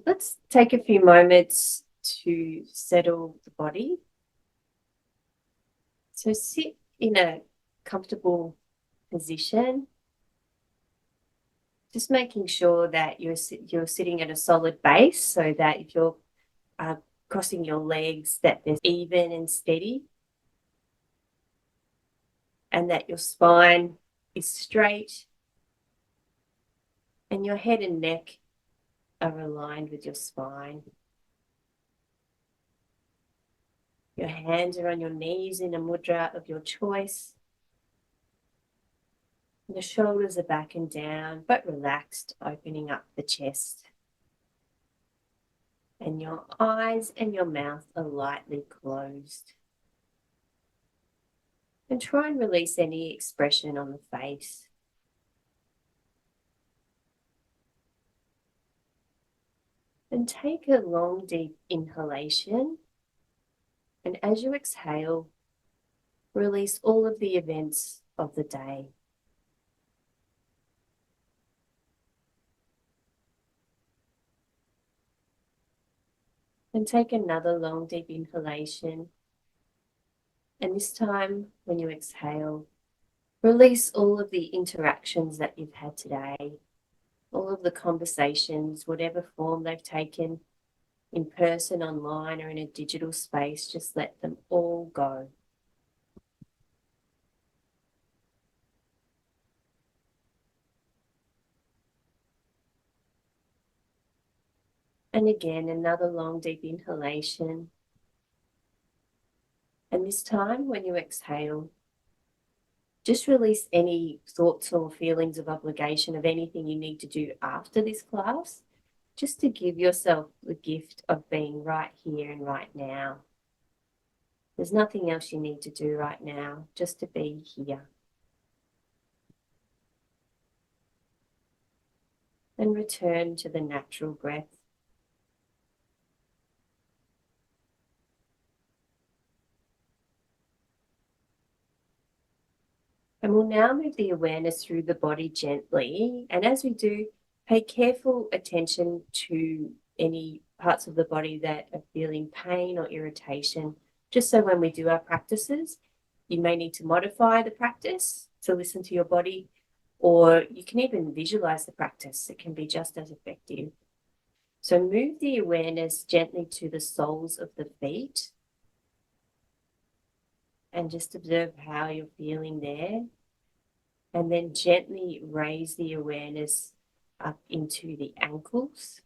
Let's take a few moments to settle the body. So sit in a comfortable position, just making sure that you're sitting at a solid base, so that if you're crossing your legs, that they're even and steady, and that your spine is straight and your head and neck are aligned with your spine. Your hands are on your knees in a mudra of your choice. The shoulders are back and down, but relaxed, opening up the chest. And your eyes and your mouth are lightly closed. And try and release any expression on the face. And take a long, deep inhalation. And as you exhale, release all of the events of the day. And take another long, deep inhalation. And this time, when you exhale, release all of the interactions that you've had today, all of the conversations, whatever form they've taken, in person, online, or in a digital space. Just let them all go. And again, another long, deep inhalation. And this time, when you exhale, just release any thoughts or feelings of obligation of anything you need to do after this class, just to give yourself the gift of being right here and right now. There's nothing else you need to do right now, just to be here. And return to the natural breath. And we'll now move the awareness through the body gently. And as we do, pay careful attention to any parts of the body that are feeling pain or irritation, just so when we do our practices, you may need to modify the practice to listen to your body, or you can even visualize the practice. It can be just as effective. So move the awareness gently to the soles of the feet and just observe how you're feeling there. And then gently raise the awareness up into the ankles,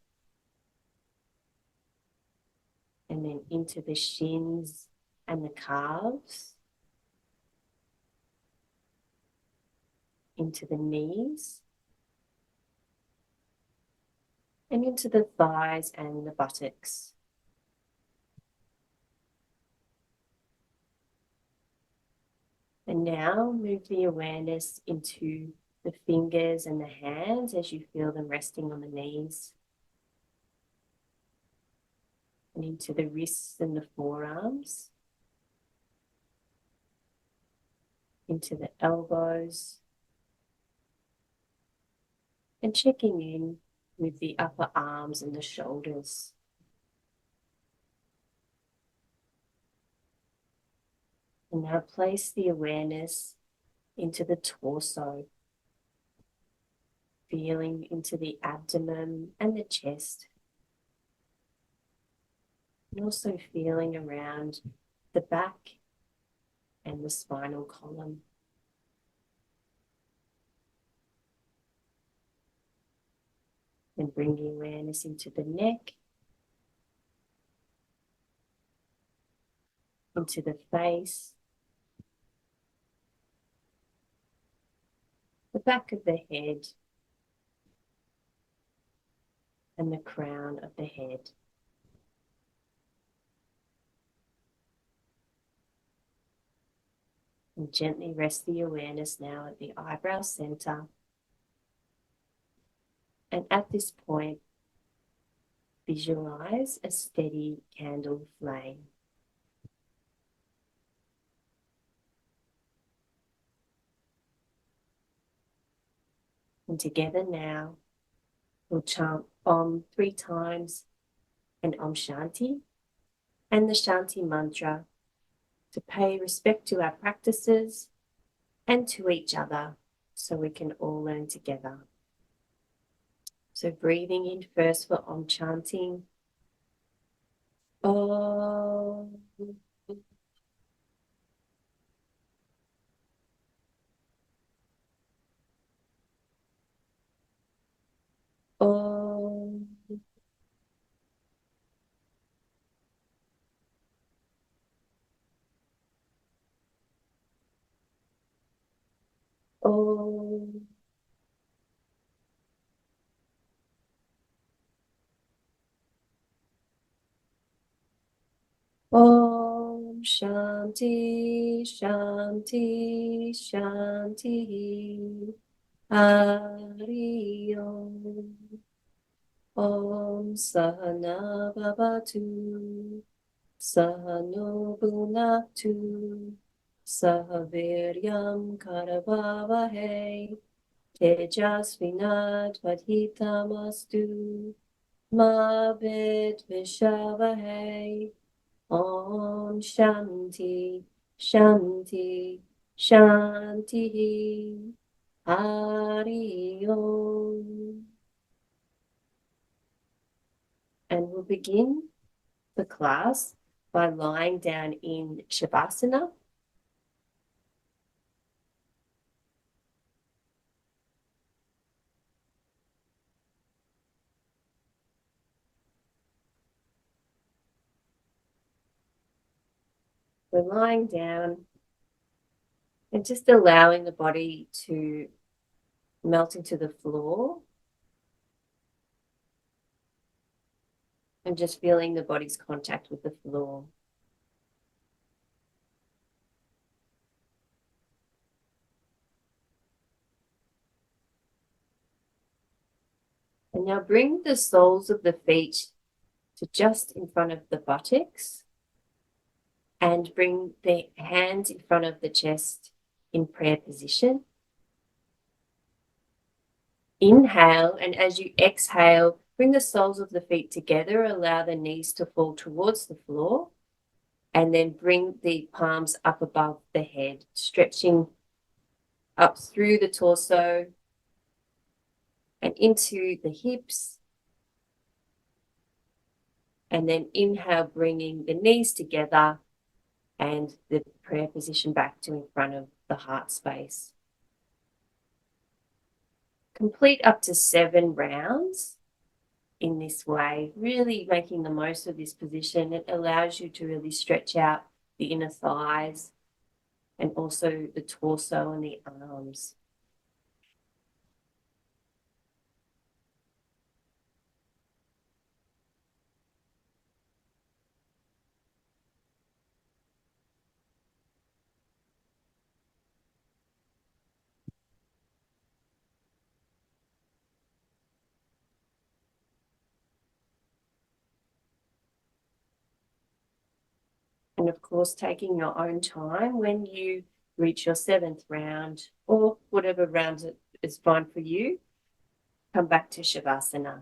and then into the shins and the calves, into the knees, and into the thighs and the buttocks. And now move the awareness into the fingers and the hands as you feel them resting on the knees, and into the wrists and the forearms, into the elbows, and checking in with the upper arms and the shoulders. And now place the awareness into the torso, feeling into the abdomen and the chest, and also feeling around the back and the spinal column. And bringing awareness into the neck, into the face, the back of the head, and the crown of the head. And gently rest the awareness now at the eyebrow center. And at this point, visualize a steady candle flame. And together now, We'll chant Om 3 times and Om Shanti and the Shanti mantra to pay respect to our practices and to each other so we can all learn together. So breathing in first for Om chanting. Om. Om. Om. Om Shanti, Shanti, Shanti. Hari Om. Om Sahana Bhavatu. Sahano Bhunaktu. Sahaviryam Karavavahe. Tejasvinat Vadhitamastu. Ma Vidvishavahe. Om Shanti, Shanti, Shanti. Hari Om. And we'll begin the class by lying down in Shavasana. We're lying down and just allowing the body to melt into the floor and just feeling the body's contact with the floor. And now bring the soles of the feet to just in front of the buttocks and bring the hands in front of the chest in prayer position. Inhale, and as you exhale, bring the soles of the feet together, allow the knees to fall towards the floor, and then bring the palms up above the head, stretching up through the torso and into the hips. And then inhale, bringing the knees together and the prayer position back to in front of the heart space. Complete up to 7 rounds in this way, really making the most of this position. It allows you to really stretch out the inner thighs and also the torso and the arms. And of course, taking your own time when you reach your 7th round or whatever round is fine for you, come back to Shavasana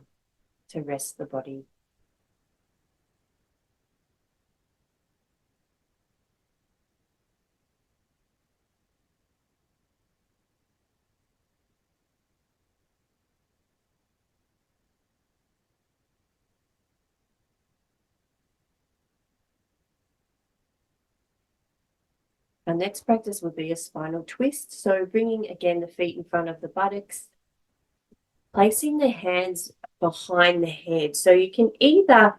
to rest the body. Our next practice will be a spinal twist. So bringing again the feet in front of the buttocks, placing the hands behind the head. So you can either,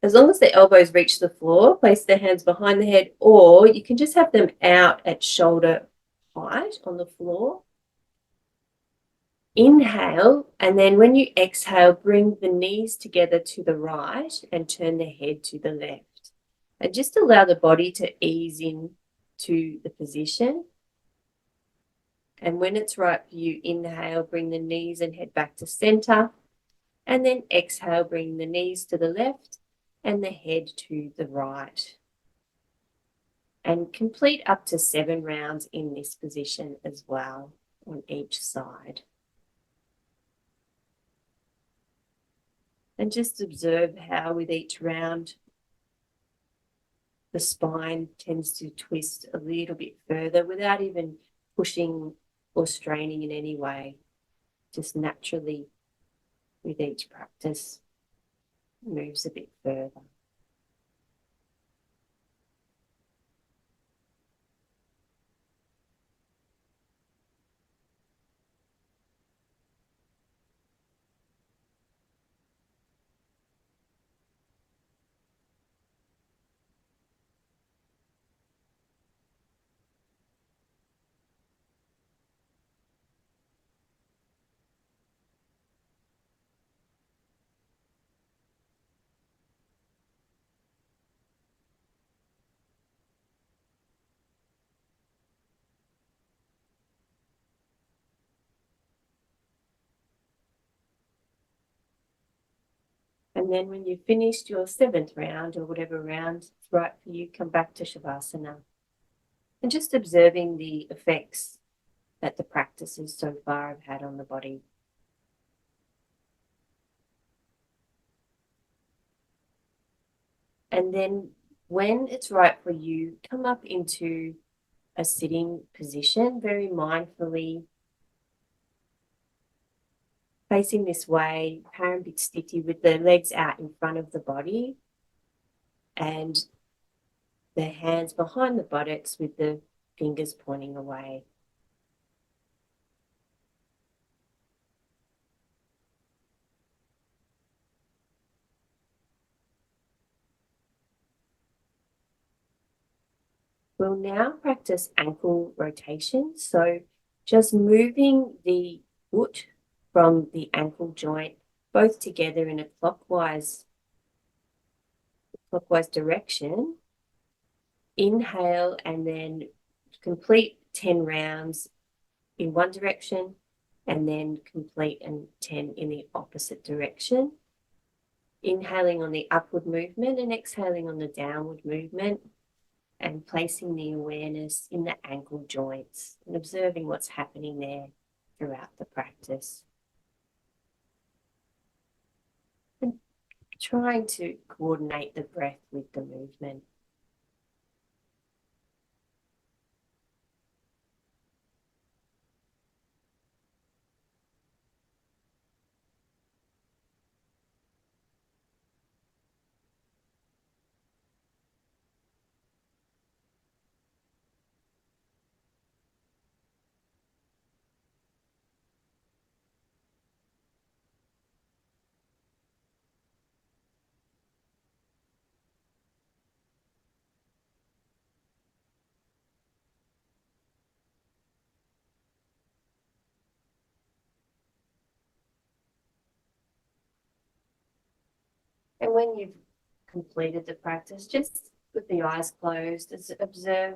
as long as the elbows reach the floor, place the hands behind the head, or you can just have them out at shoulder height on the floor. Inhale, and then when you exhale, bring the knees together to the right and turn the head to the left. And just allow the body to ease in to the position. And when it's right for you, inhale, bring the knees and head back to center. And then exhale, bring the knees to the left and the head to the right. And complete up to 7 rounds in this position as well on each side. And just observe how with each round, the spine tends to twist a little bit further without even pushing or straining in any way. Just naturally, with each practice, moves a bit further. And then when you've finished your 7th round or whatever round is right for you, come back to Shavasana. And just observing the effects that the practices so far have had on the body. And then when it's right for you, come up into a sitting position, very mindfully, facing this way, Parambit with the legs out in front of the body and the hands behind the buttocks with the fingers pointing away. We'll now practice ankle rotation. So just moving the foot from the ankle joint both together in a clockwise direction. Inhale and then complete 10 rounds in one direction and then complete 10 in the opposite direction. Inhaling on the upward movement and exhaling on the downward movement, and placing the awareness in the ankle joints and observing what's happening there throughout the practice. And trying to coordinate the breath with the movement. And when you've completed the practice, just with the eyes closed, just observe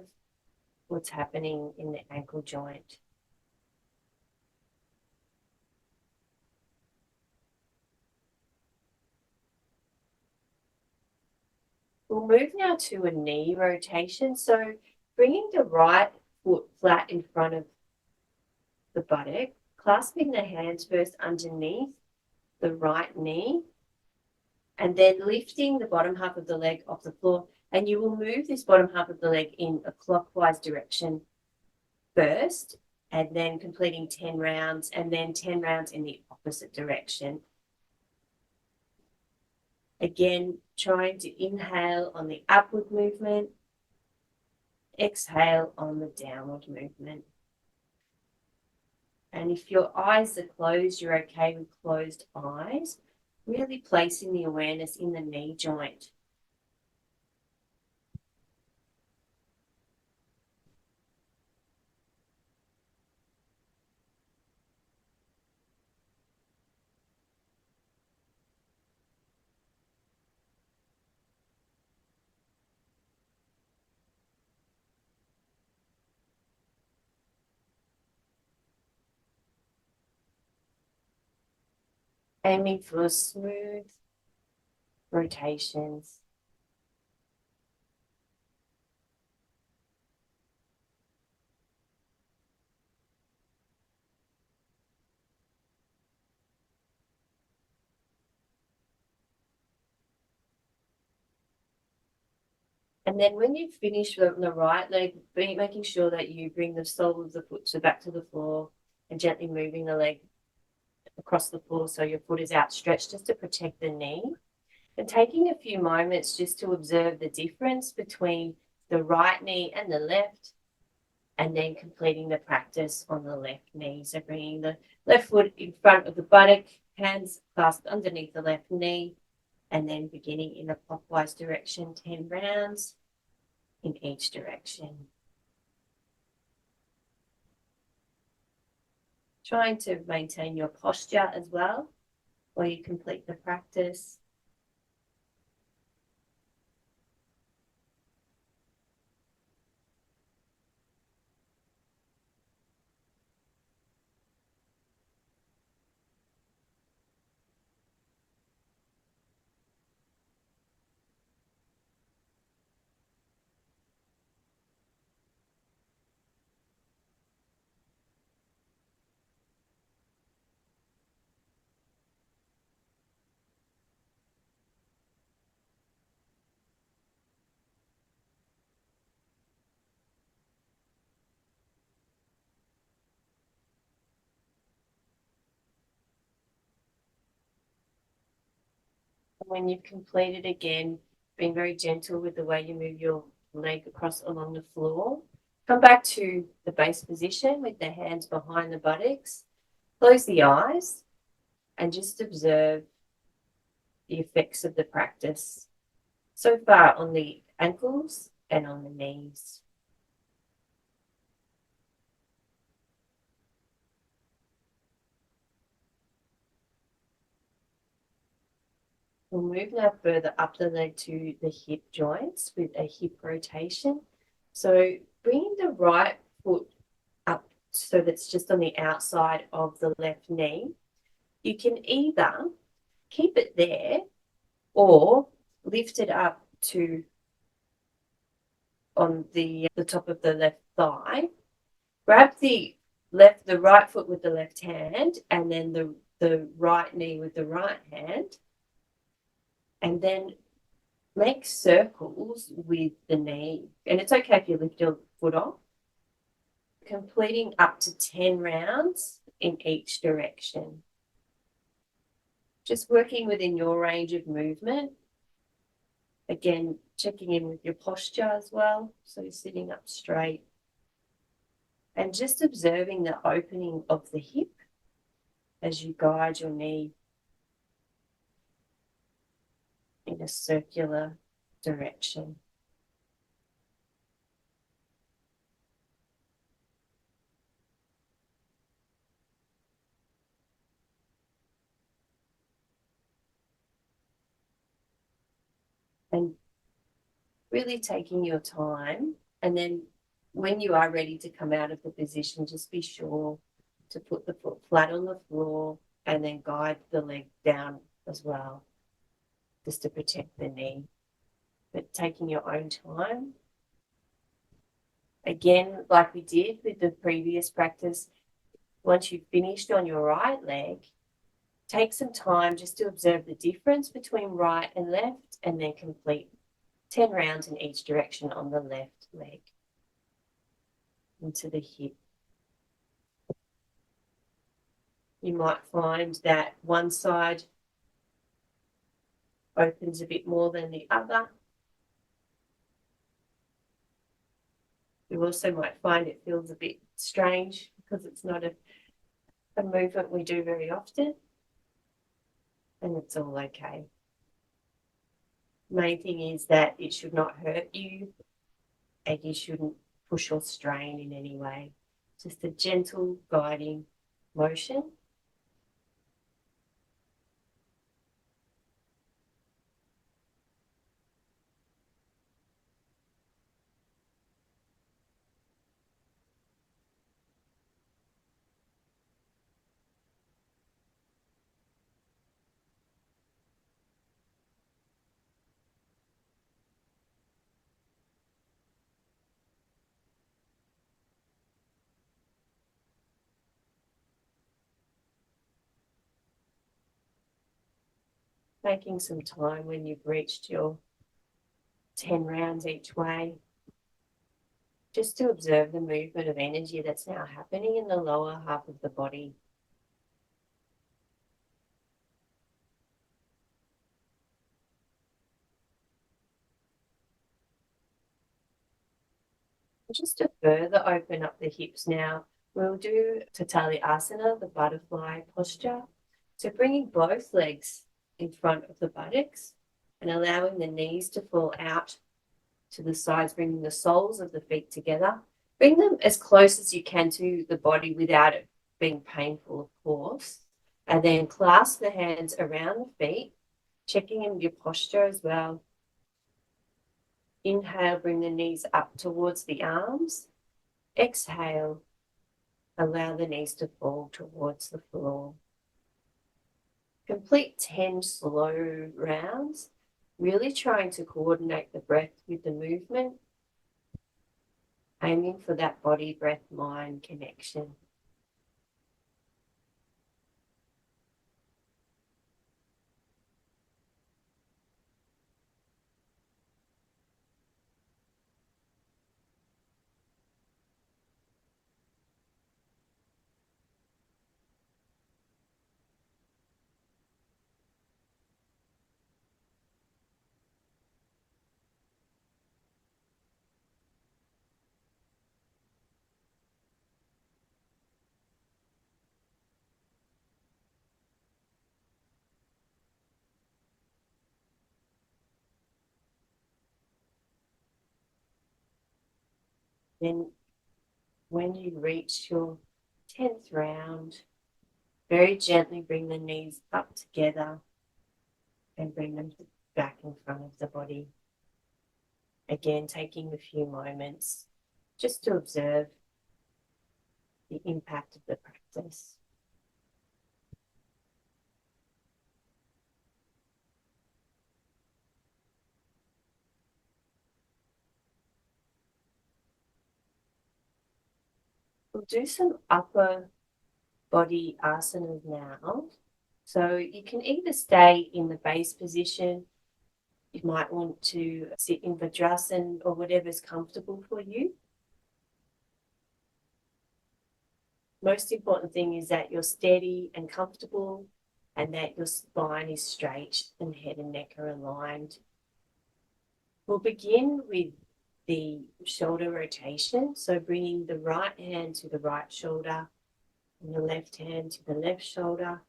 what's happening in the ankle joint. We'll move now to a knee rotation. So bringing the right foot flat in front of the buttock, clasping the hands first underneath the right knee, and then lifting the bottom half of the leg off the floor. And you will move this bottom half of the leg in a clockwise direction first, and then completing 10 rounds, and then 10 rounds in the opposite direction. Again, trying to inhale on the upward movement, exhale on the downward movement. And if your eyes are closed, you're okay with closed eyes, really placing the awareness in the knee joint. Aiming for smooth rotations. And then when you finish on the right leg, making sure that you bring the sole of the foot back to the floor and gently moving the leg across the floor so your foot is outstretched just to protect the knee. And taking a few moments just to observe the difference between the right knee and the left, and then completing the practice on the left knee. So bringing the left foot in front of the buttock, hands clasped underneath the left knee, and then beginning in a clockwise direction, 10 rounds in each direction. Trying to maintain your posture as well while you complete the practice. When you've completed, again, being very gentle with the way you move your leg across along the floor. Come back to the base position with the hands behind the buttocks. Close the eyes and just observe the effects of the practice so far on the ankles and on the knees. We'll move now further up the leg to the hip joints with a hip rotation. So bringing the right foot up so that's just on the outside of the left knee. You can either keep it there or lift it up to on the top of the left thigh. Grab the right foot with the left hand, and then the right knee with the right hand, and then make circles with the knee. And it's okay if you lift your foot off. Completing up to 10 rounds in each direction. Just working within your range of movement. Again, checking in with your posture as well. So you're sitting up straight. And just observing the opening of the hip as you guide your knee in a circular direction. And really taking your time. And then when you are ready to come out of the position, just be sure to put the foot flat on the floor and then guide the leg down as well, just to protect the knee. But taking your own time. Again, like we did with the previous practice, once you've finished on your right leg, take some time just to observe the difference between right and left, and then complete 10 rounds in each direction on the left leg into the hip. You might find that one side opens a bit more than the other. You also might find it feels a bit strange because it's not a movement we do very often, and it's all okay. Main thing is that it should not hurt you and you shouldn't push or strain in any way. Just a gentle guiding motion. Taking some time when you've reached your 10 rounds each way, just to observe the movement of energy that's now happening in the lower half of the body. Just to further open up the hips now, we'll do Tatali Asana, the butterfly posture. So bringing both legs in front of the buttocks and allowing the knees to fall out to the sides, bringing the soles of the feet together. Bring them as close as you can to the body without it being painful, of course. And then clasp the hands around the feet, checking in your posture as well. Inhale, bring the knees up towards the arms. Exhale, allow the knees to fall towards the floor. Complete 10 slow rounds, really trying to coordinate the breath with the movement, aiming for that body, breath, mind connection. Then when you reach your 10th round, very gently bring the knees up together and bring them back in front of the body. Again, taking a few moments just to observe the impact of the practice. We'll do some upper body asanas now. So you can either stay in the base position. You might want to sit in Vajrasana or whatever's comfortable for you. Most important thing is that you're steady and comfortable and that your spine is straight and head and neck are aligned. We'll begin with the shoulder rotation. So bringing the right hand to the right shoulder and the left hand to the left shoulder,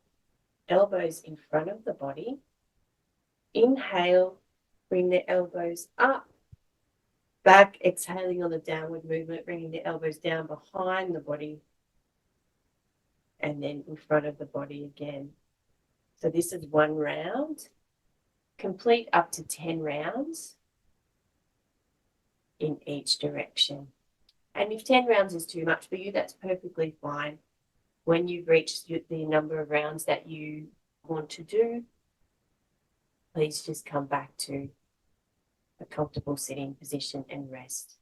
elbows in front of the body. Inhale, bring the elbows up, back, exhaling on the downward movement, bringing the elbows down behind the body and then in front of the body again. So this is one round. Complete up to 10 rounds in each direction. And if 10 rounds is too much for you, that's perfectly fine. When you've reached the number of rounds that you want to do, please just come back to a comfortable sitting position and rest.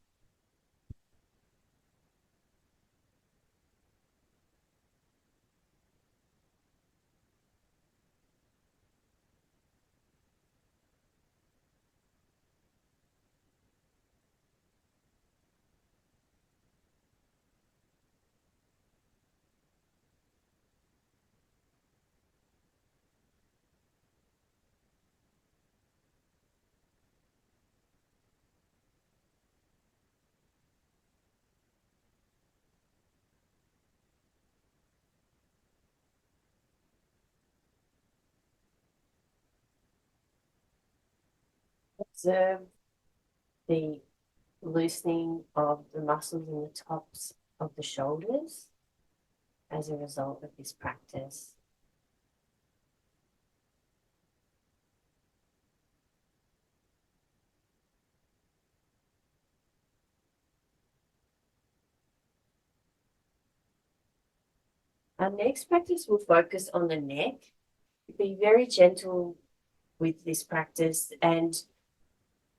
Observe the loosening of the muscles in the tops of the shoulders as a result of this practice. Our next practice will focus on the neck. Be very gentle with this practice and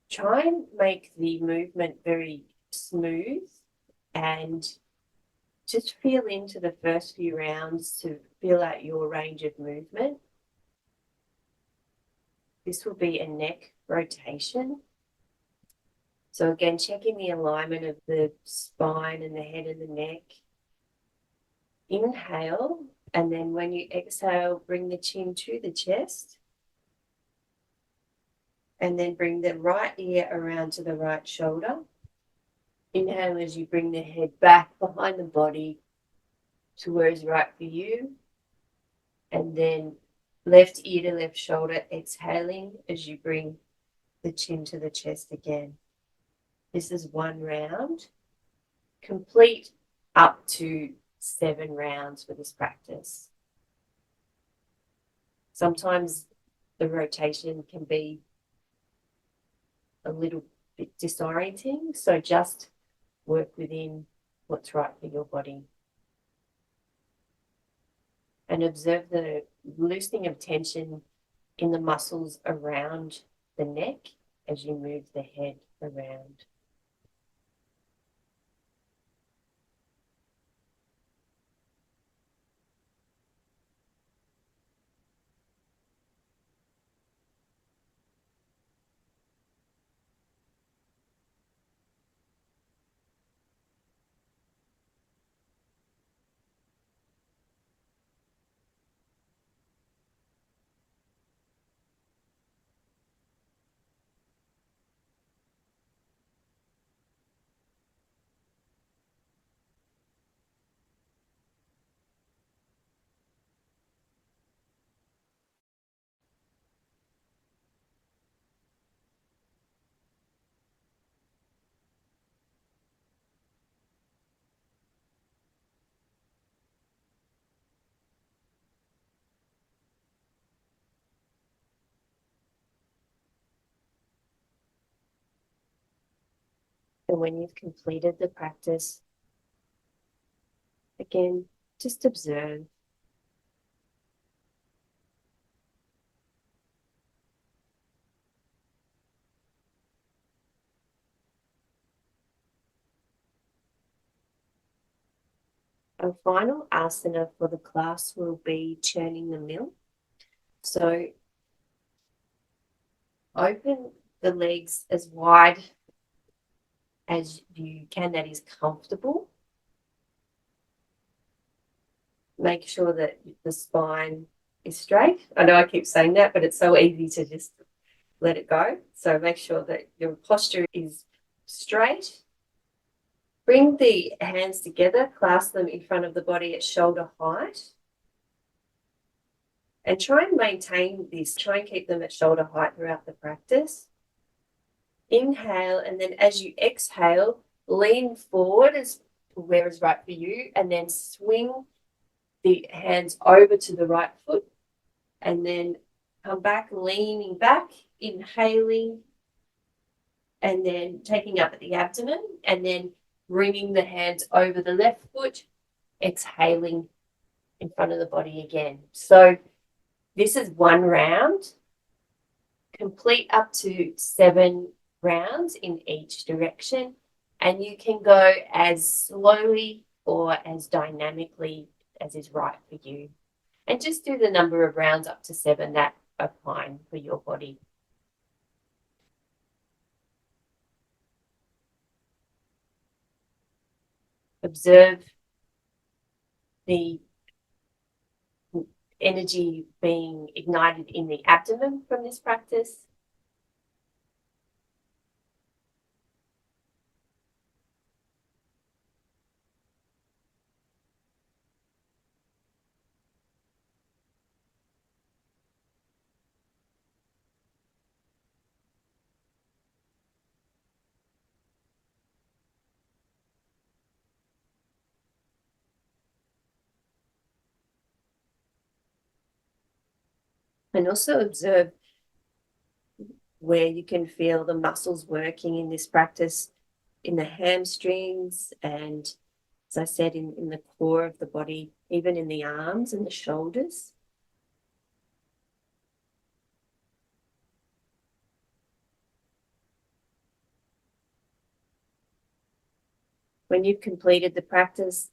try and make the movement very smooth and just feel into the first few rounds to feel out your range of movement. This will be a neck rotation. So again, checking the alignment of the spine and the head and the neck. Inhale, and then when you exhale, bring the chin to the chest. And then bring the right ear around to the right shoulder. Inhale as you bring the head back behind the body to where is right for you. And then left ear to left shoulder, exhaling as you bring the chin to the chest again. This is 1 round. Complete up to 7 rounds for this practice. Sometimes the rotation can be a little bit disorienting, so just work within what's right for your body. And observe the loosening of tension in the muscles around the neck as you move the head around. And when you've completed the practice, again, just observe. Our final asana for the class will be churning the mill. So open the legs as wide as you can, that is comfortable. Make sure that the spine is straight. I know I keep saying that, but it's so easy to just let it go. So make sure that your posture is straight. Bring the hands together, clasp them in front of the body at shoulder height. And try and maintain this. Try and keep them at shoulder height throughout the practice. Inhale, and then as you exhale, lean forward as where is right for you, and then swing the hands over to the right foot, and then come back, leaning back, inhaling, and then taking up at the abdomen, and then bringing the hands over the left foot, exhaling in front of the body again. So this is 1 round. Complete up to 7 rounds in each direction, and you can go as slowly or as dynamically as is right for you. And just do the number of rounds up to 7 that are fine for your body. Observe the energy being ignited in the abdomen from this practice. And also observe where you can feel the muscles working in this practice, in the hamstrings, and as I said, in the core of the body, even in the arms and the shoulders. When you've completed the practice,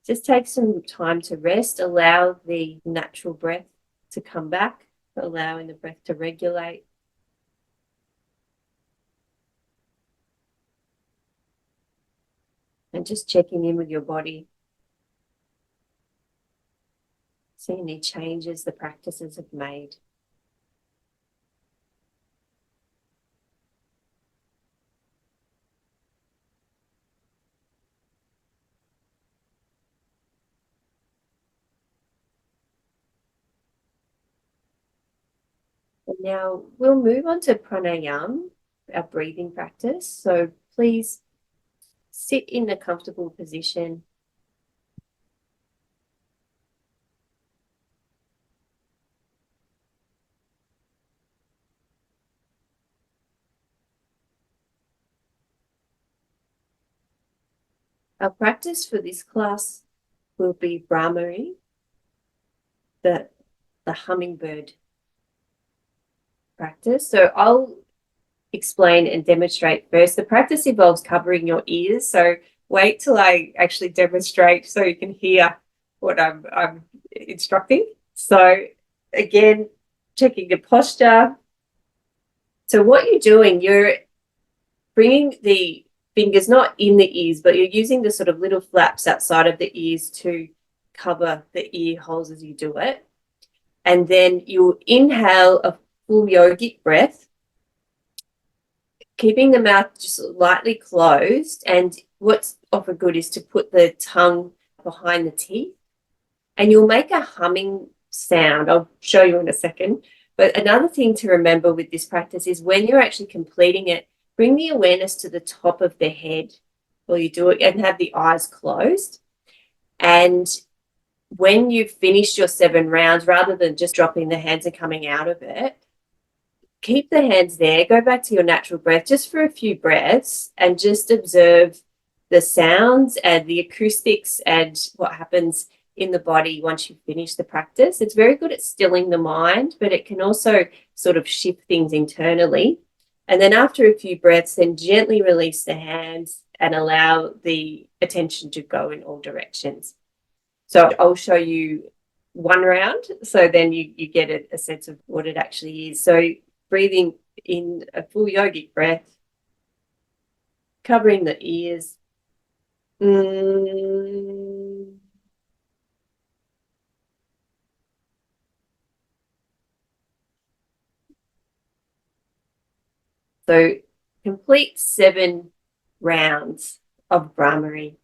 just take some time to rest, allow the natural breath to come back, allowing the breath to regulate. and just checking in with your body, see any changes the practices have made. And now we'll move on to pranayama, our breathing practice. So please sit in a comfortable position. Our practice for this class will be Brahmari, the hummingbird practice. So I'll explain and demonstrate first. The practice involves covering your ears. So wait till I actually demonstrate so you can hear what I'm instructing. So again, checking your posture. So what you're doing, you're bringing the fingers not in the ears, but you're using the sort of little flaps outside of the ears to cover the ear holes as you do it. And then you inhale a full yogic breath, keeping the mouth just lightly closed. And what's often good is to put the tongue behind the teeth, and you'll make a humming sound. I'll show you in a second. But another thing to remember with this practice is when you're actually completing it, bring the awareness to the top of the head while you do it and have the eyes closed. And when you've finished your 7 rounds, rather than just dropping the hands and coming out of it, keep the hands there, go back to your natural breath just for a few breaths and just observe the sounds and the acoustics and what happens in the body once you finish the practice. It's very good at stilling the mind, but it can also sort of shift things internally. And then after a few breaths, then gently release the hands and allow the attention to go in all directions. So I'll show you one round, so then you get a sense of what it actually is. So breathing in a full yogic breath, covering the ears. Mm. So complete 7 rounds of Brahmari.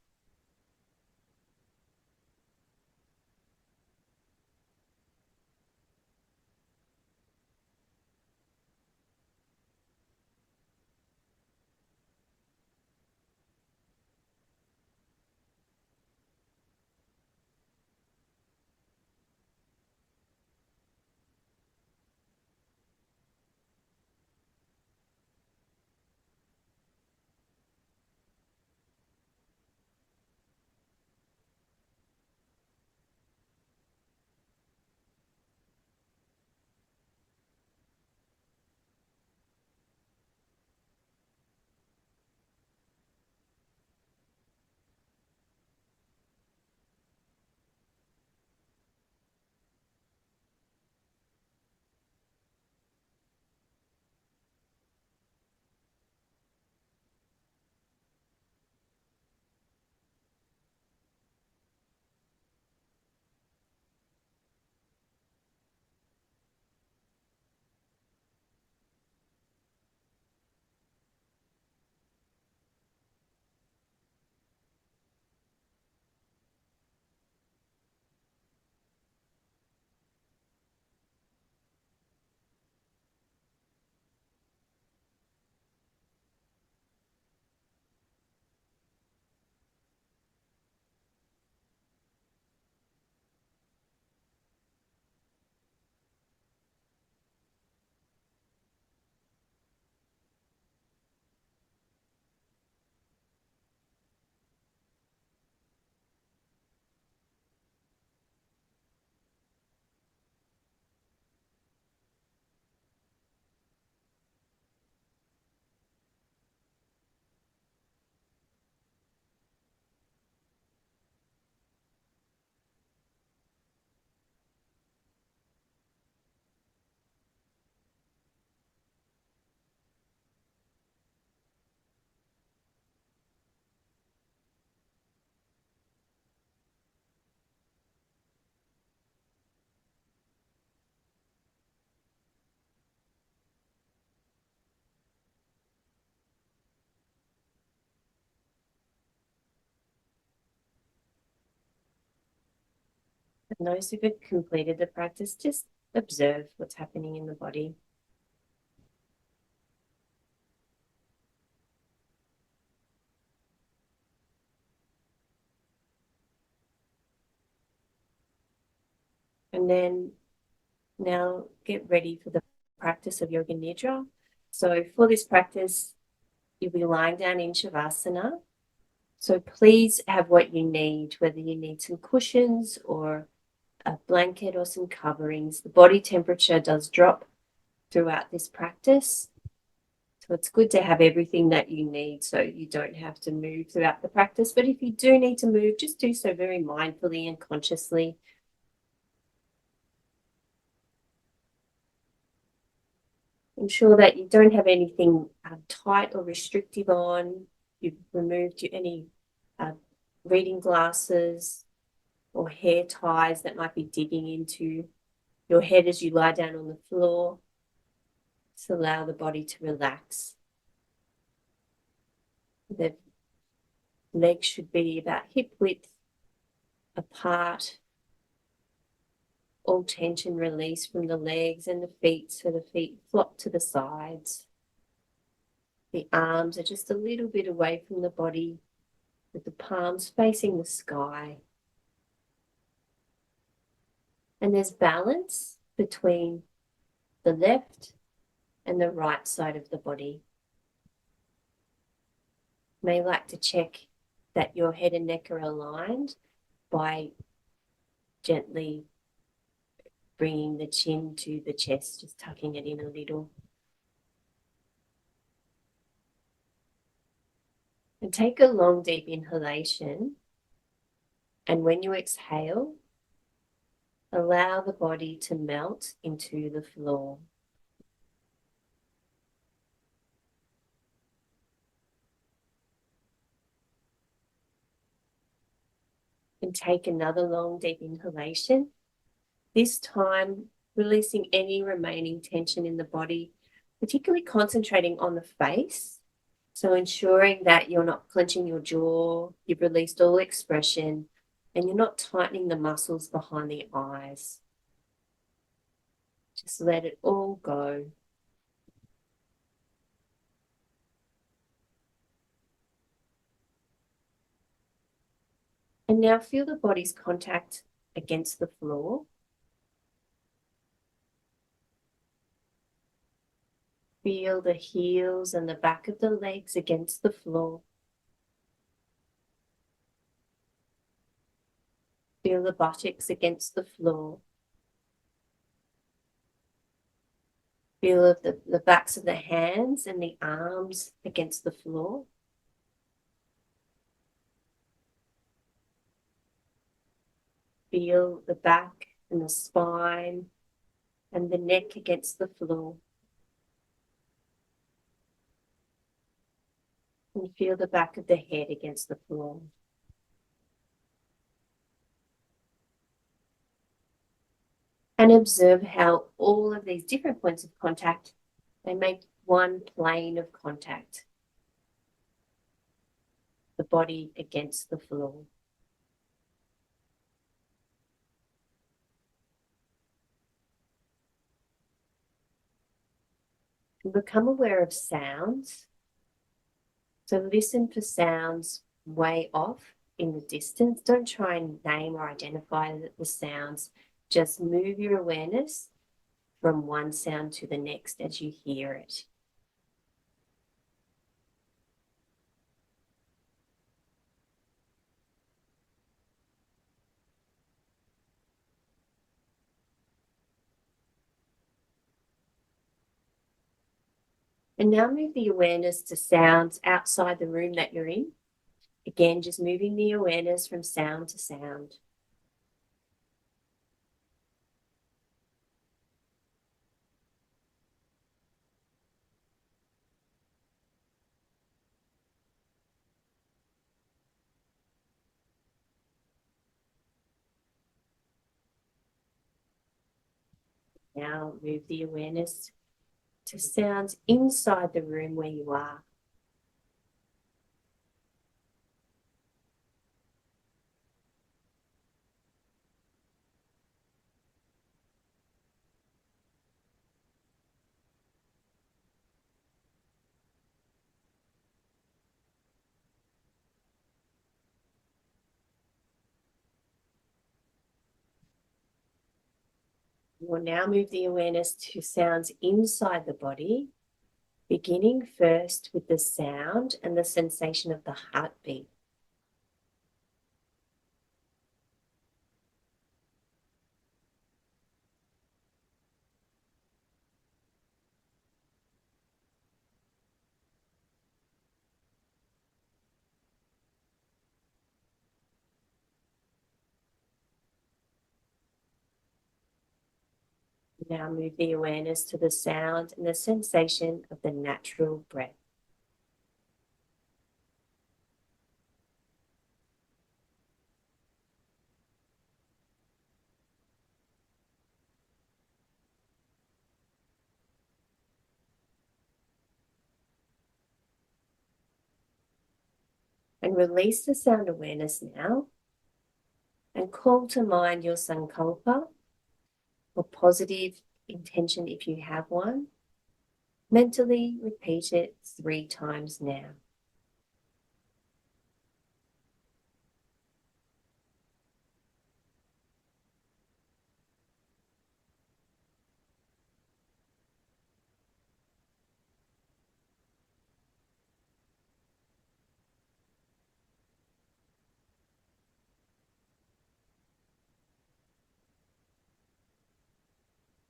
And those who've completed the practice, just observe what's happening in the body. And then now get ready for the practice of Yoga Nidra. So for this practice, you'll be lying down in Shavasana. So please have what you need, whether you need some cushions or a blanket or some coverings. The body temperature does drop throughout this practice. So it's good to have everything that you need so you don't have to move throughout the practice. But if you do need to move, just do so very mindfully and consciously. Ensure that you don't have anything tight or restrictive on. You've removed any reading glasses or hair ties that might be digging into your head as you lie down on the floor. Just allow the body to relax. The legs should be about hip width apart. All tension release from the legs and the feet, so the feet flop to the sides. The arms are just a little bit away from the body, with the palms facing the sky. And there's balance between the left and the right side of the body. You may like to check that your head and neck are aligned by gently bringing the chin to the chest, just tucking it in a little. And take a long, deep inhalation. And when you exhale, allow the body to melt into the floor. And take another long, deep inhalation. This time, releasing any remaining tension in the body, particularly concentrating on the face. So ensuring that you're not clenching your jaw, you've released all expression, and you're not tightening the muscles behind the eyes. Just let it all go. And now feel the body's contact against the floor. Feel the heels and the back of the legs against the floor. Feel the buttocks against the floor. Feel the backs of the hands and the arms against the floor. Feel the back and the spine and the neck against the floor. And feel the back of the head against the floor. And observe how all of these different points of contact, they make one plane of contact. The body against the floor. And become aware of sounds. So listen for sounds way off in the distance. Don't try and name or identify the sounds. Just move your awareness from one sound to the next as you hear it. And now move the awareness to sounds outside the room that you're in. Again, just moving the awareness from sound to sound. Now move the awareness to sounds inside the room where you are. We'll now move the awareness to sounds inside the body, beginning first with the sound and the sensation of the heartbeat. Now move the awareness to the sound and the sensation of the natural breath. And release the sound awareness now and call to mind your Sankalpa or positive intention if you have one. Mentally repeat it 3 times now.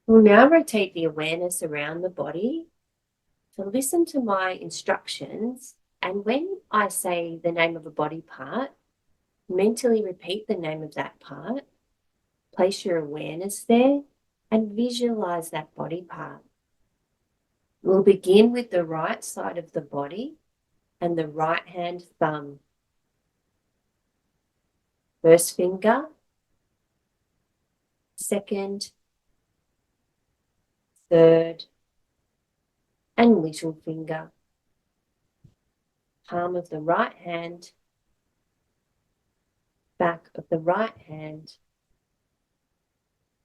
We'll now rotate the awareness around the body to listen to my instructions, and when I say the name of a body part, mentally repeat the name of that part, place your awareness there, and visualize that body part. We'll begin with the right side of the body and the right hand thumb. First finger, second, third, and little finger. Palm of the right hand, back of the right hand,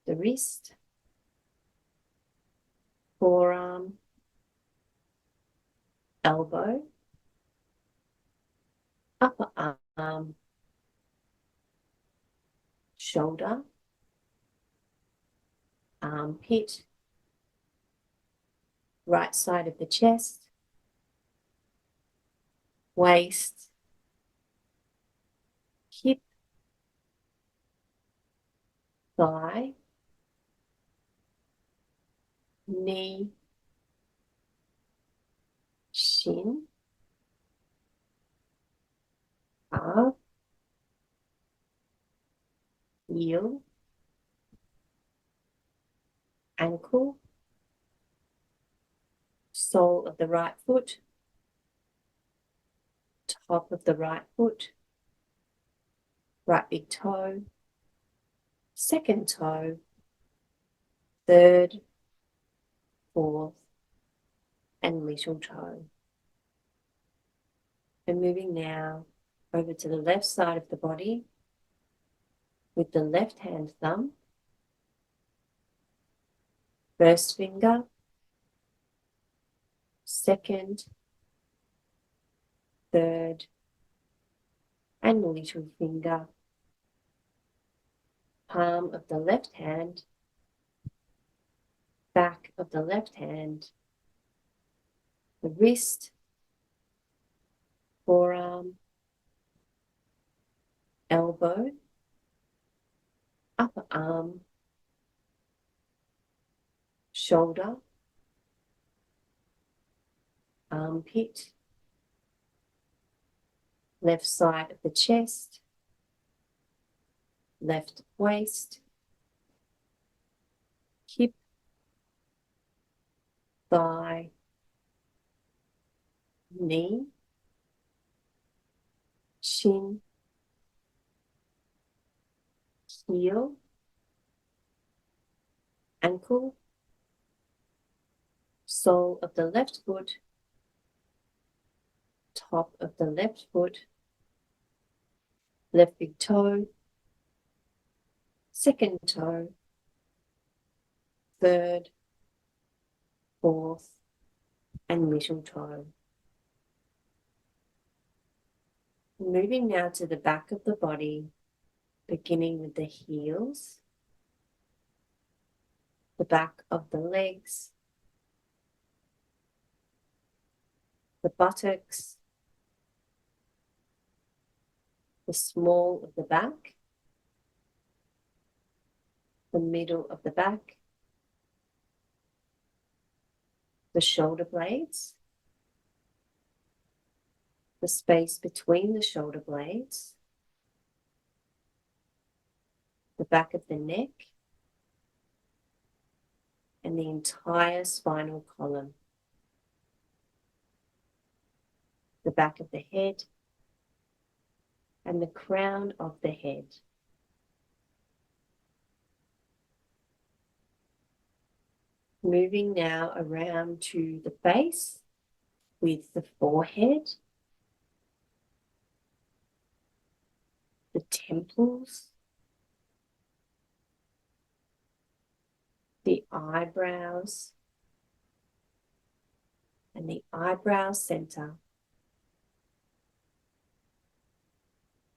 the wrist, forearm, elbow, upper arm, shoulder, armpit, right side of the chest, waist, hip, thigh, knee, shin, calf, heel, ankle, sole of the right foot, top of the right foot, right big toe, second toe, third, fourth, and little toe. And moving now over to the left side of the body with the left hand thumb, first finger, second, third, and little finger. Palm of the left hand, back of the left hand, the wrist, forearm, elbow, upper arm, shoulder, armpit, left side of the chest, left waist, hip, thigh, knee, shin, heel, ankle, sole of the left foot, top of the left foot, left big toe, second toe, third, fourth, and little toe. Moving now to the back of the body, beginning with the heels, the back of the legs, the buttocks, the small of the back, the middle of the back, the shoulder blades, the space between the shoulder blades, the back of the neck, and the entire spinal column, the back of the head, and the crown of the head. Moving now around to the base with the forehead, the temples, the eyebrows, and the eyebrow center,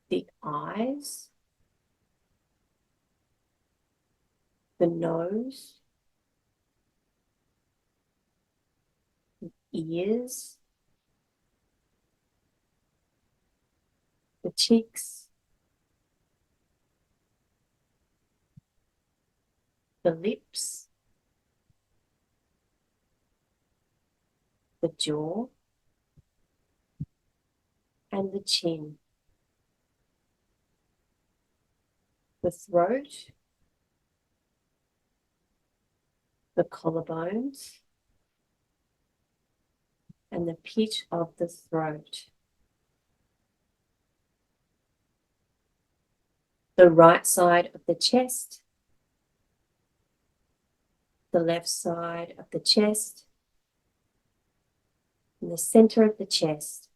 the eyes, the nose, the ears, the cheeks, the lips, the jaw, and the chin, the throat, the collarbones, and the pitch of the throat. The right side of the chest, the left side of the chest, and the center of the chest,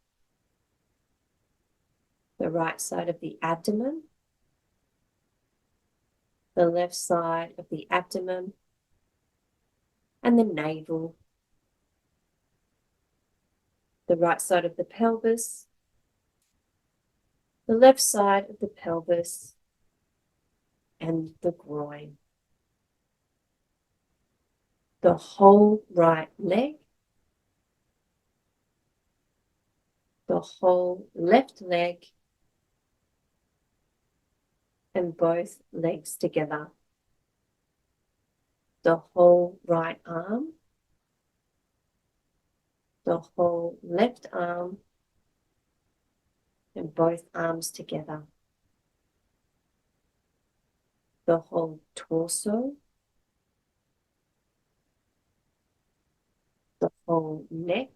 the right side of the abdomen, the left side of the abdomen, and the navel, the right side of the pelvis, the left side of the pelvis, and the groin. The whole right leg, the whole left leg, and both legs together. The whole right arm, the whole left arm, and both arms together. The whole torso, the whole neck,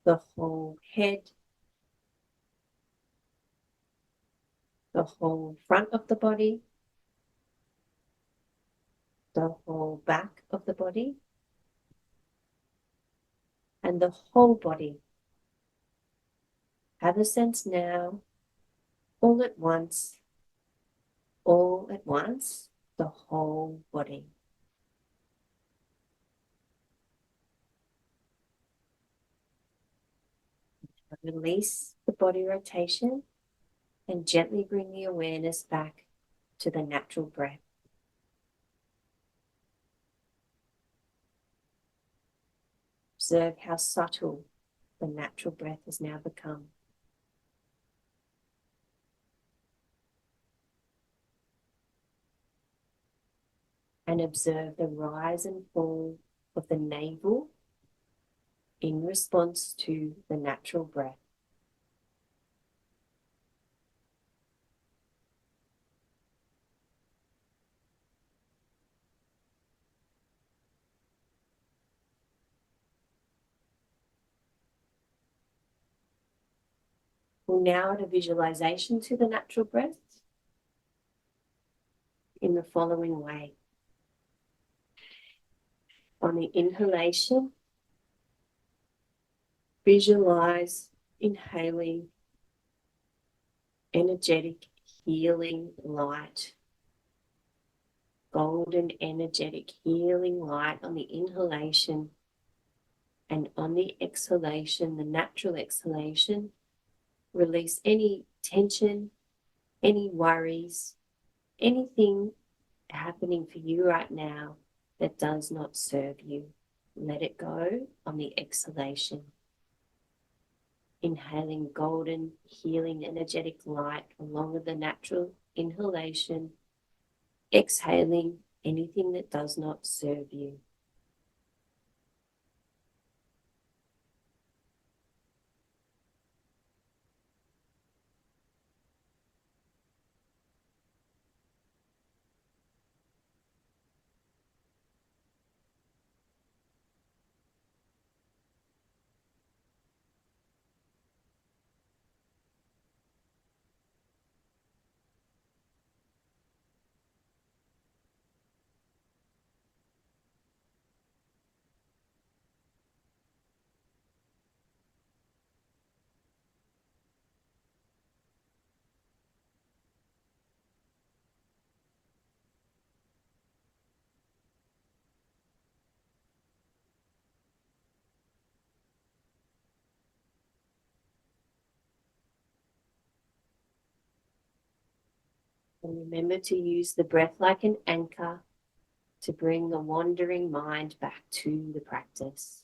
the whole head, the whole front of the body, the whole back of the body, and the whole body. Have a sense now, all at once, the whole body. Release the body rotation and gently bring the awareness back to the natural breath. Observe how subtle the natural breath has now become. And observe the rise and fall of the navel in response to the natural breath. We'll now add a visualization to the natural breath in the following way. On the inhalation, visualize inhaling energetic, healing light. Golden, energetic, healing light on the inhalation, and on the exhalation, the natural exhalation, release any tension, any worries, Anything happening for you right now that does not serve you, let it go on the exhalation. Inhaling golden, healing, energetic light along with the natural inhalation. Exhaling anything that does not serve you. And remember to use the breath like an anchor to bring the wandering mind back to the practice.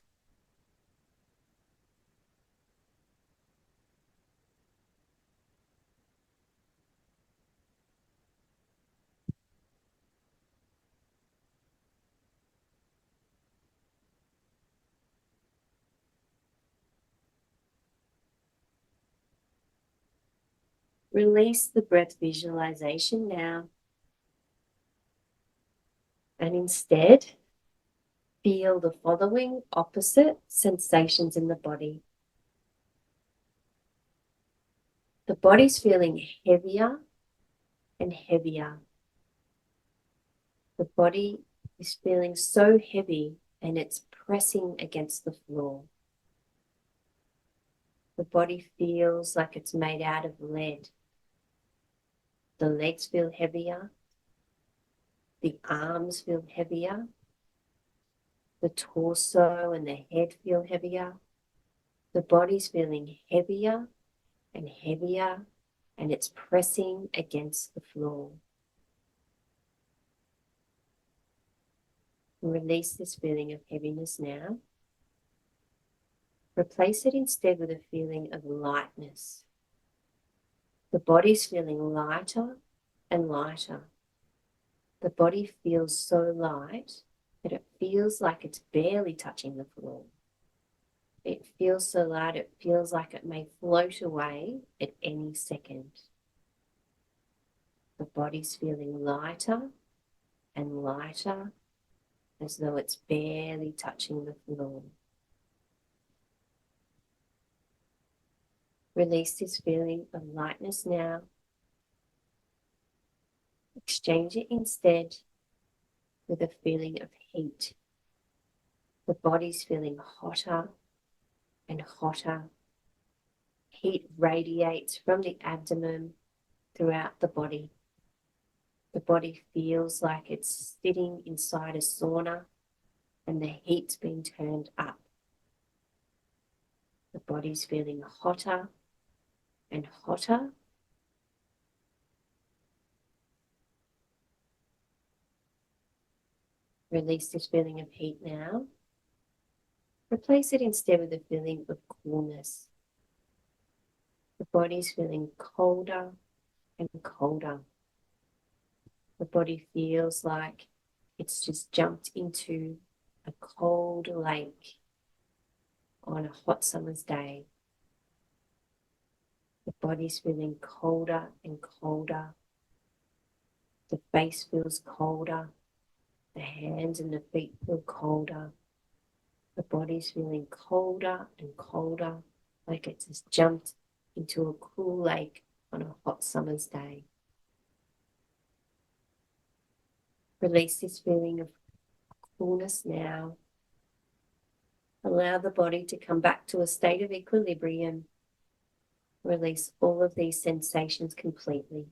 Release the breath visualization now, and instead feel the following opposite sensations in the body. The body's feeling heavier and heavier. The body is feeling so heavy and it's pressing against the floor. The body feels like it's made out of lead. The legs feel heavier. The arms feel heavier. The torso and the head feel heavier. The body's feeling heavier and heavier, and it's pressing against the floor. Release this feeling of heaviness now. Replace it instead with a feeling of lightness. The body's feeling lighter and lighter. The body feels so light that it feels like it's barely touching the floor. It feels so light, it feels like it may float away at any second. The body's feeling lighter and lighter, as though it's barely touching the floor. Release this feeling of lightness now. Exchange it instead with a feeling of heat. The body's feeling hotter and hotter. Heat radiates from the abdomen throughout the body. The body feels like it's sitting inside a sauna and the heat's been turned up. The body's feeling hotter and hotter. Release this feeling of heat now. Replace it instead with a feeling of coolness. The body's feeling colder and colder. The body feels like it's just jumped into a cold lake on a hot summer's day. The body's feeling colder and colder. The face feels colder. The hands and the feet feel colder. The body's feeling colder and colder, like it's just jumped into a cool lake on a hot summer's day. Release this feeling of coolness now. Allow the body to come back to a state of equilibrium. Release all of these sensations completely.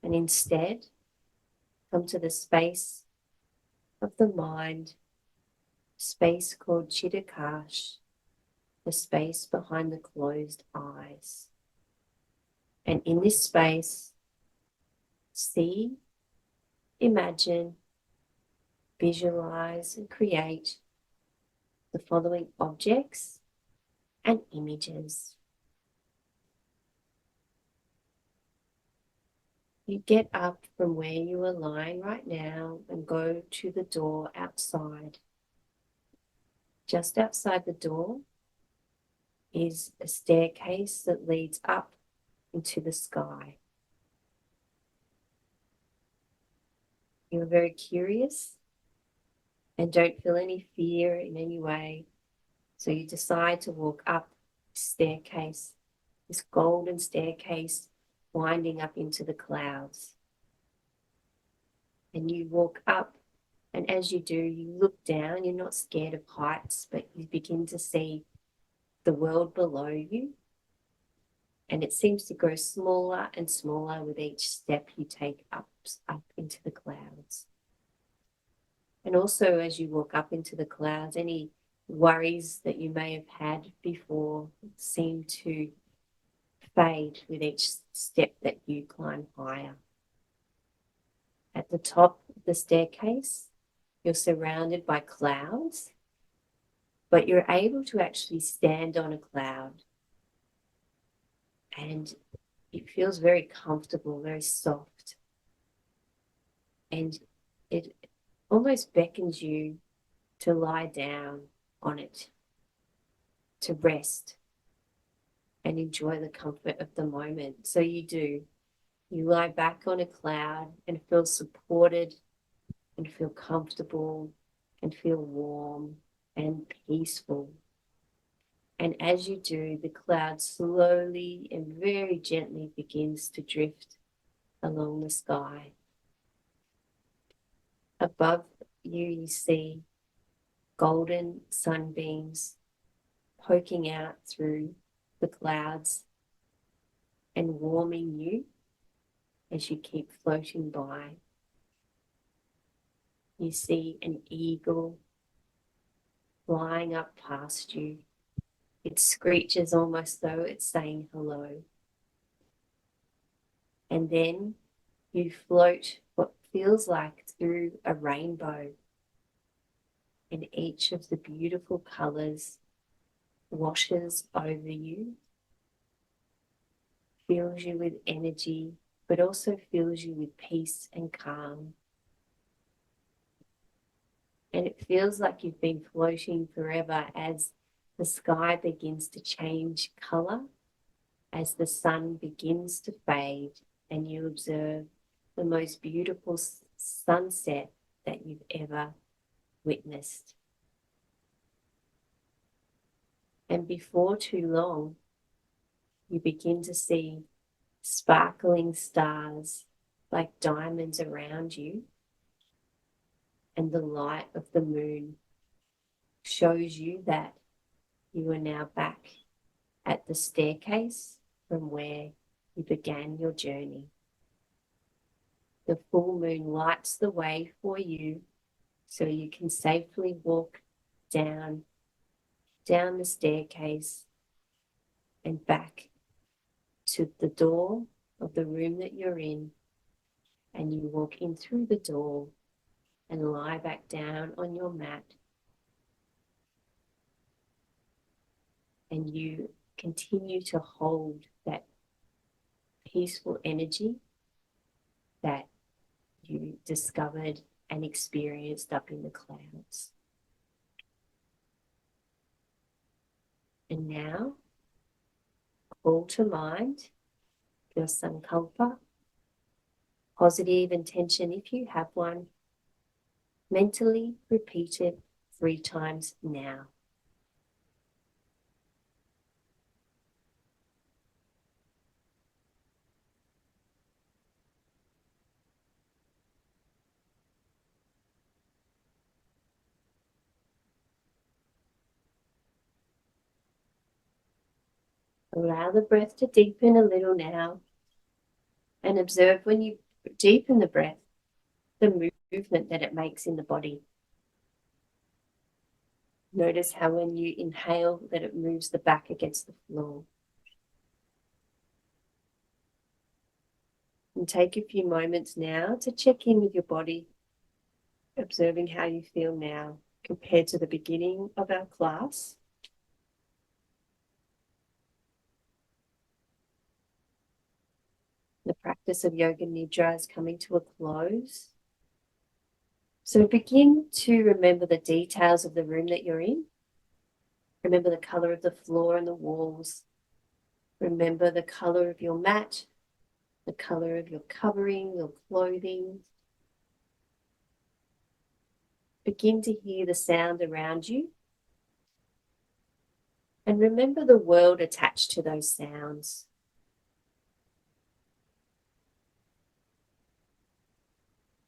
And instead, come to the space of the mind, space called Chittakash, the space behind the closed eyes. And in this space, see, imagine, visualize, and create the following objects and images. You get up from where you are lying right now and go to the door outside. Just outside the door is a staircase that leads up into the sky. You're very curious and don't feel any fear in any way. So you decide to walk up the staircase, this golden staircase winding up into the clouds. And you walk up, and as you do, you look down. You're not scared of heights, but you begin to see the world below you. And it seems to grow smaller and smaller with each step you take up into the clouds. And also, as you walk up into the clouds, any worries that you may have had before seem to fade with each step that you climb higher. At the top of the staircase, you're surrounded by clouds, but you're able to actually stand on a cloud. And it feels very comfortable, very soft. And it almost beckons you to lie down on it, to rest and enjoy the comfort of the moment. So you do. You lie back on a cloud and feel supported and feel comfortable and feel warm and peaceful. And as you do, the cloud slowly and very gently begins to drift along the sky. Above you, you see golden sunbeams poking out through the clouds and warming you as you keep floating by. You see an eagle flying up past you. It screeches almost though it's saying hello. And then you float what feels like through a rainbow. And each of the beautiful colors washes over you, fills you with energy, but also fills you with peace and calm. And it feels like you've been floating forever as the sky begins to change color, as the sun begins to fade, and you observe the most beautiful sunset that you've ever witnessed. And before too long, you begin to see sparkling stars like diamonds around you, and the light of the moon shows you that you are now back at the staircase from where you began your journey. The full moon lights the way for you so you can safely walk down the staircase and back to the door of the room that you're in, and you walk in through the door and lie back down on your mat, and you continue to hold that peaceful energy that you discovered and experienced up in the clouds. And now, call to mind your Sankalpa, positive intention if you have one. Mentally repeat it 3 times now. Allow the breath to deepen a little now, and observe when you deepen the breath, the movement that it makes in the body. Notice how when you inhale that it moves the back against the floor. And take a few moments now to check in with your body, observing how you feel now compared to the beginning of our class. The practice of Yoga Nidra is coming to a close. So begin to remember the details of the room that you're in. Remember the color of the floor and the walls. Remember the color of your mat, the color of your covering, your clothing. Begin to hear the sound around you. And remember the world attached to those sounds.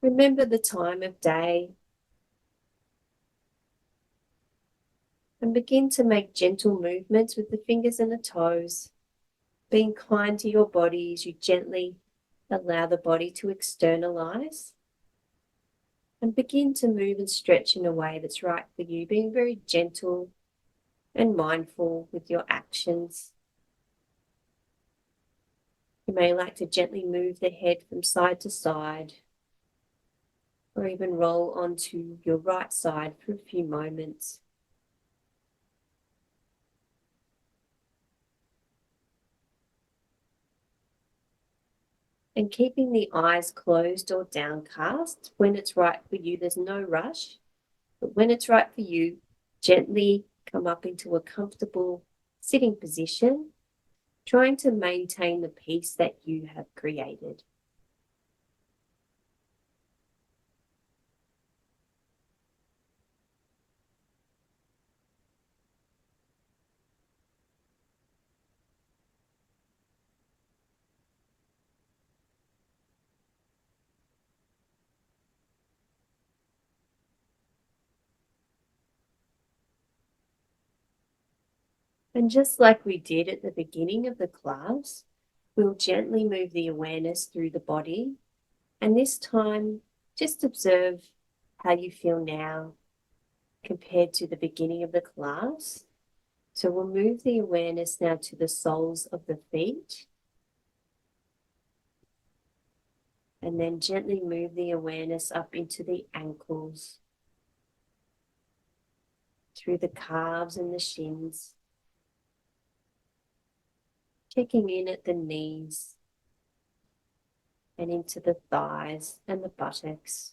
Remember the time of day. And begin to make gentle movements with the fingers and the toes. Being kind to your body as you gently allow the body to externalize. And begin to move and stretch in a way that's right for you, being very gentle and mindful with your actions. You may like to gently move the head from side to side, or even roll onto your right side for a few moments. And keeping the eyes closed or downcast when it's right for you, there's no rush, but when it's right for you, gently come up into a comfortable sitting position, trying to maintain the peace that you have created. And just like we did at the beginning of the class, we'll gently move the awareness through the body. And this time, just observe how you feel now compared to the beginning of the class. So we'll move the awareness now to the soles of the feet. And then gently move the awareness up into the ankles, through the calves and the shins. Checking in at the knees and into the thighs and the buttocks.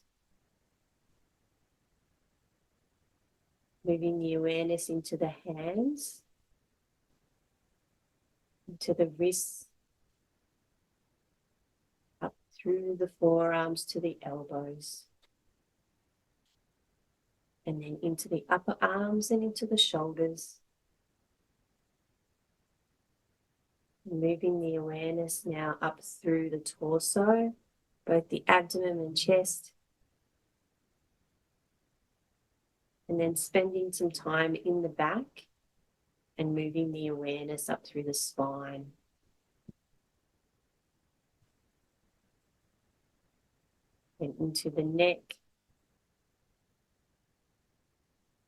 Moving the awareness into the hands, into the wrists, up through the forearms to the elbows, and then into the upper arms and into the shoulders. Moving the awareness now up through the torso, both the abdomen and chest, and then spending some time in the back and moving the awareness up through the spine. And into the neck,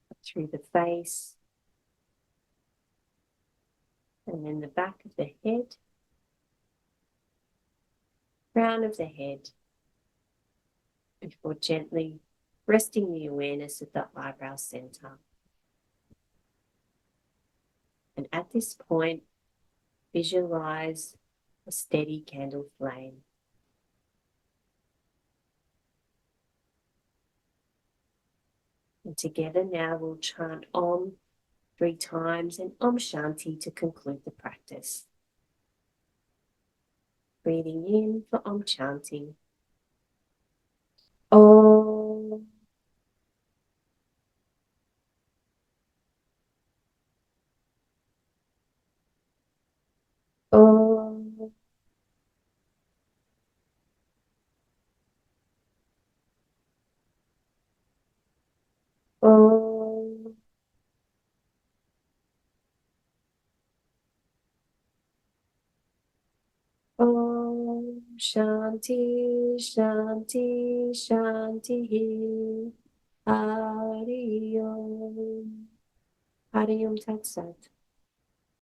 up through the face, and then the back of the head, crown of the head, before gently resting the awareness at the eyebrow center. And at this point, visualize a steady candle flame. And together now we'll chant Om 3 times and Om Shanti to conclude the practice. Breathing in for Om Shanti. Om. Om. Om. Om Shanti, Shanti, Shanti. Hari Om. Hari Om Tat Sat.